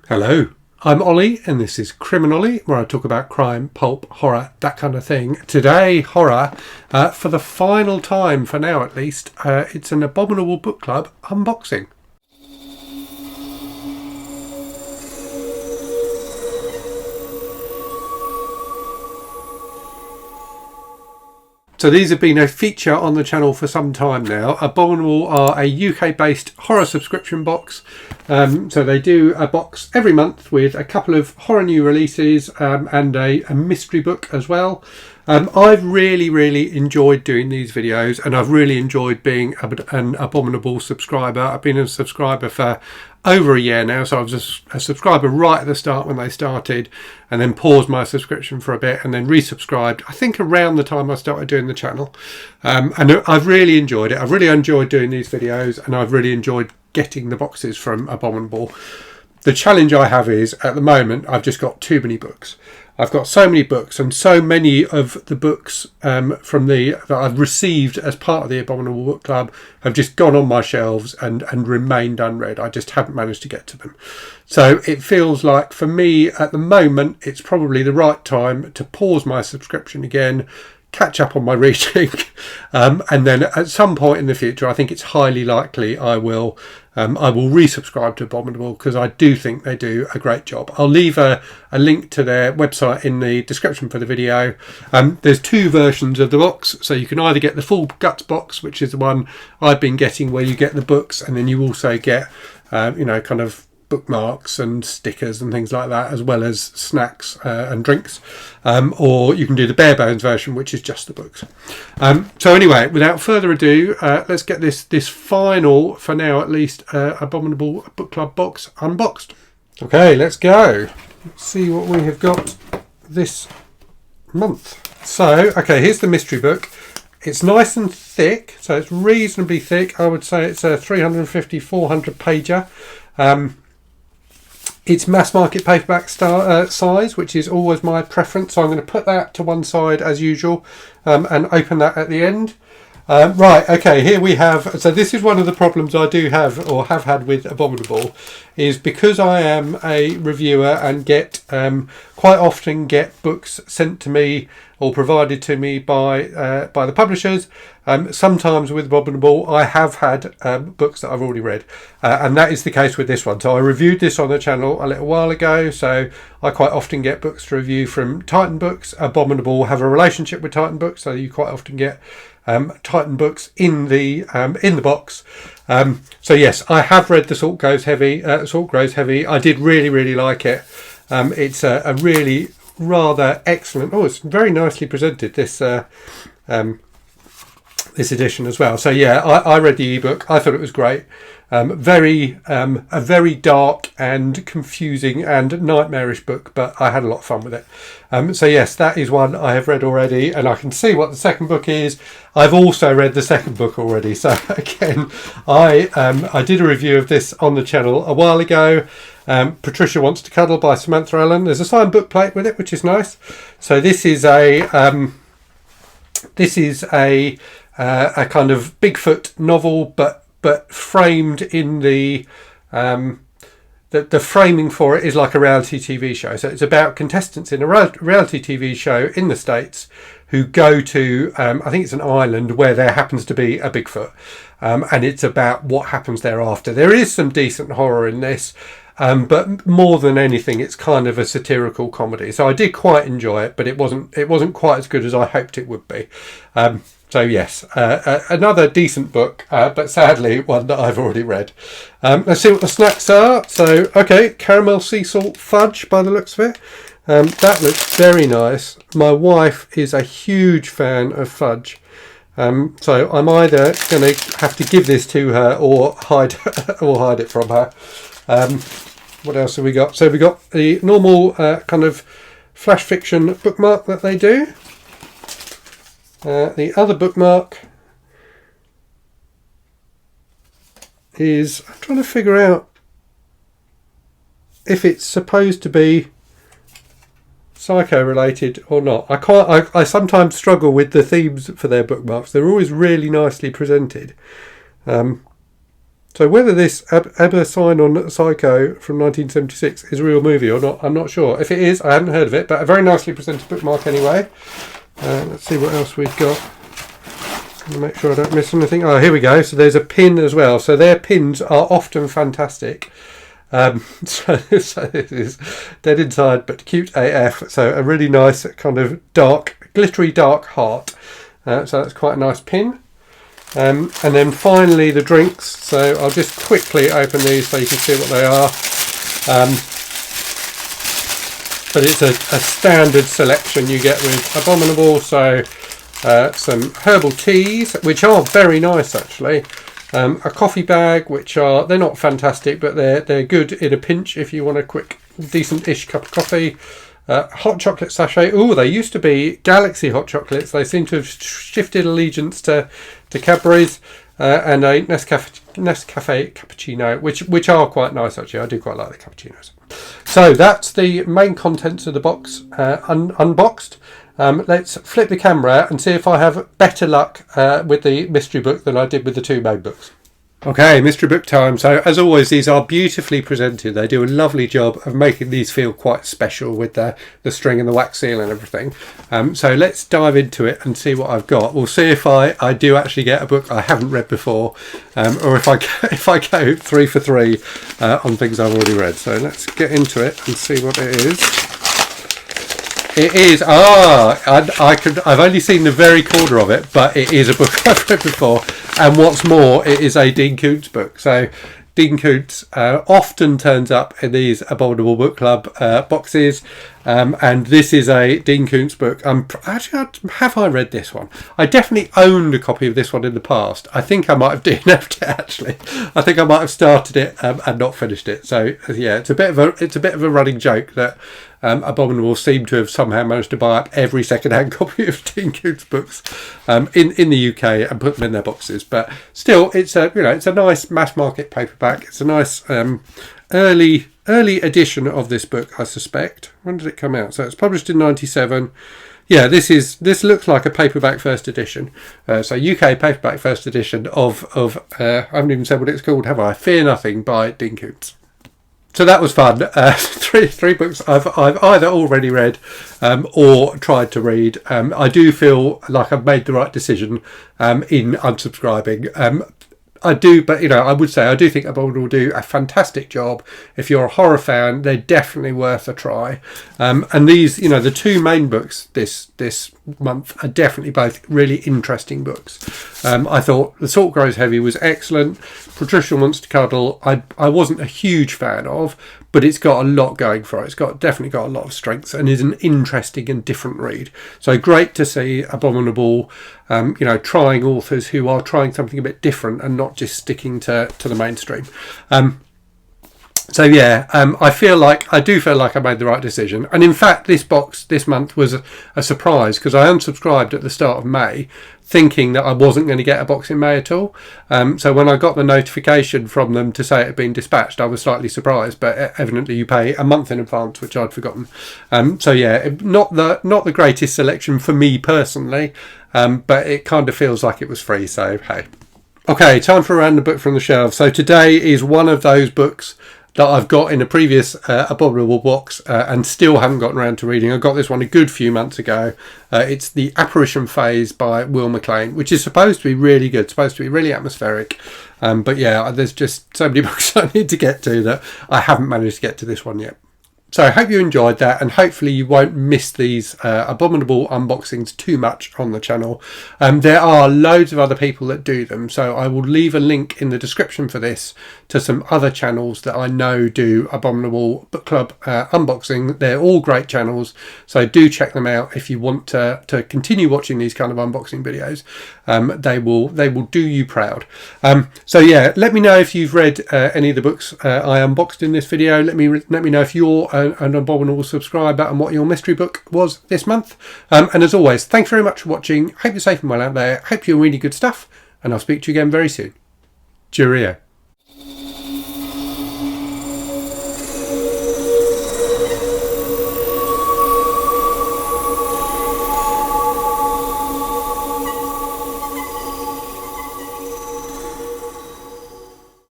Hello, I'm Ollie and this is Criminally, where I talk about crime, pulp, horror, that kind of thing. Today, horror, for the final time, for now at least, it's an Abominable Book Club unboxing. So these have been a feature on the channel for some time now. Abominable are a UK-based horror subscription box. So they do a box every month with a couple of horror new releases and a mystery book as well. I've really enjoyed doing these videos, and I've really enjoyed being an Abominable subscriber. I've been a subscriber for over a year now, so I was a subscriber right at the start when they started, and then paused my subscription for a bit and then resubscribed, I think around the time I started doing the channel. And I've really enjoyed it. I've really enjoyed doing these videos, and I've really enjoyed getting the boxes from Abominable. The challenge I have is, at the moment, I've just got too many books. I've got so many books, and so many of the books that I've received as part of the Abominable Book Club have just gone on my shelves and remained unread. I just haven't managed to get to them. So it feels like, for me, at the moment, it's probably the right time to pause my subscription again, catch up on my reading, and then at some point in the future, I think it's highly likely I will resubscribe to Abominable, because I do think they do a great job. I'll leave a link to their website in the description for the video. There's two versions of the box, so you can either get the full guts box, which is the one I've been getting, where you get the books and then you also get kind of bookmarks and stickers and things like that, as well as snacks and drinks, or you can do the bare bones version, which is just the books. So anyway, without further ado, let's get this final, for now at least, Abominable Book Club box unboxed. Okay, let's go. Let's see what we have got this month. So, okay, here's the mystery book. It's nice and thick, so it's reasonably thick. I would say it's a 350-400 pager. It's mass market paperback size, which is always my preference. So I'm going to put that to one side as usual, and open that at the end. Right, okay, here we have, so this is one of the problems I do have, or have had, with Abominable, is because I am a reviewer and quite often get books sent to me or provided to me by the publishers. Sometimes with Abominable I have had books that I've already read, and that is the case with this one. So I reviewed this on the channel a little while ago, so I quite often get books to review from Titan Books. Abominable have a relationship with Titan Books, so you quite often get Titan Books in the box. So yes, I have read The Salt Grows Heavy. I did really like it. It's a really rather excellent. Oh, it's very nicely presented, this edition as well. So yeah, I read the ebook. I thought it was great. A very dark and confusing and nightmarish book, but I had a lot of fun with it. So yes, that is one I have read already, and I can see what the second book is. I've also read the second book already. So again, I did a review of this on the channel a while ago. Patricia Wants to Cuddle by Samantha Allen. There's a signed book plate with it, which is nice. So this is a kind of Bigfoot novel, but framed in the framing for it is like a reality TV show. So it's about contestants in a reality TV show in the States who go to, I think it's an island where there happens to be a Bigfoot. And it's about what happens thereafter. There is some decent horror in this, but more than anything, it's kind of a satirical comedy. So I did quite enjoy it, but it wasn't quite as good as I hoped it would be. So yes, another decent book, but sadly one that I've already read. Let's see what the snacks are. So, okay, caramel sea salt fudge by the looks of it. That looks very nice. My wife is a huge fan of fudge. So I'm either going to have to give this to her or hide it from her. What else have we got? So we got the normal kind of flash fiction bookmark that they do. The other bookmark is, I'm trying to figure out if it's supposed to be psycho related or not. I sometimes struggle with the themes for their bookmarks. They're always really nicely presented. So whether this Abominable Psycho from 1976 is a real movie or not, I'm not sure. If it is, I hadn't heard of it, but a very nicely presented bookmark anyway. Let's see what else we've got. Make sure I don't miss anything. Oh, here we go. So there's a pin as well. So their pins are often fantastic. So this is dead inside but cute AF. So a really nice kind of dark, glittery dark heart. So that's quite a nice pin. And then finally the drinks. So I'll just quickly open these so you can see what they are. But it's a standard selection you get with Abominable. So some herbal teas, which are very nice actually. A coffee bag, which they're not fantastic, but they're good in a pinch if you want a quick, decent-ish cup of coffee. Hot chocolate sachet. Oh, they used to be Galaxy hot chocolates. They seem to have shifted allegiance to Cadbury's. And a Nescafe cappuccino, which are quite nice actually. I do quite like the cappuccinos. So that's the main contents of the box unboxed. Let's flip the camera and see if I have better luck with the mystery book than I did with the two main books. Okay, mystery book time. So as always, these are beautifully presented. They do a lovely job of making these feel quite special with the string and the wax seal and everything. So let's dive into it and see what I've got. We'll see if I do actually get a book I haven't read before, or if I go 3 for 3 on things I've already read. So let's get into it and see what it is. It is, I've only seen the very corner of it, but it is a book I've read before. And what's more, it is a Dean Koontz book. So Dean Koontz often turns up in these Abominable Book Club boxes. And this is a Dean Koontz book. Actually, have I read this one? I definitely owned a copy of this one in the past. I think I might have DNF'd it actually. I think I might have started it and not finished it. So yeah, it's a bit of a running joke that Abominable seem to have somehow managed to buy up every second-hand copy of Dean Koontz books in the UK and put them in their boxes. But still, it's a nice mass market paperback. It's a nice early edition of this book, I suspect. When did it come out? So it's published in 97. Yeah, this looks like a paperback first edition. So UK paperback first edition of I haven't even said what it's called, have I? Fear Nothing by Dean Koontz. So that was fun. Three books I've either already read or tried to read. I do feel like I've made the right decision in unsubscribing. I do, but I would say I do think Abominable will do a fantastic job. If you're a horror fan, they're definitely worth a try. And these, the two main books this month are definitely both really interesting books. I thought The Salt Grows Heavy was excellent. Patricia Wants to Cuddle, I wasn't a huge fan of, but it's got a lot going for it. It's definitely got a lot of strengths and is an interesting and different read. So great to see Abominable, trying authors who are trying something a bit different and not just sticking to the mainstream. So yeah, I do feel like I made the right decision. And in fact, this box this month was a surprise because I unsubscribed at the start of May, thinking that I wasn't going to get a box in May at all. So when I got the notification from them to say it had been dispatched, I was slightly surprised. But evidently, you pay a month in advance, which I'd forgotten. So yeah, not the greatest selection for me personally, but it kind of feels like it was free. So hey, okay, time for a random book from the shelf. So today is one of those books that I've got in a previous Abominable box and still haven't gotten around to reading. I got this one a good few months ago. It's The Apparition Phase by Will MacLean, which is supposed to be really good, supposed to be really atmospheric. But yeah, there's just so many books I need to get to that I haven't managed to get to this one yet. So I hope you enjoyed that, and hopefully you won't miss these Abominable unboxings too much on the channel. There are loads of other people that do them, so I will leave a link in the description for this to some other channels that I know do Abominable Book Club unboxing. They're all great channels, so do check them out if you want to continue watching these kind of unboxing videos. They will do you proud. So yeah, let me know if you've read any of the books I unboxed in this video. Let me know if you're an Abominable subscriber and what your mystery book was this month. And as always, thanks very much for watching. Hope you're safe and well out there. Hope you're reading good stuff, and I'll speak to you again very soon. Cheerio.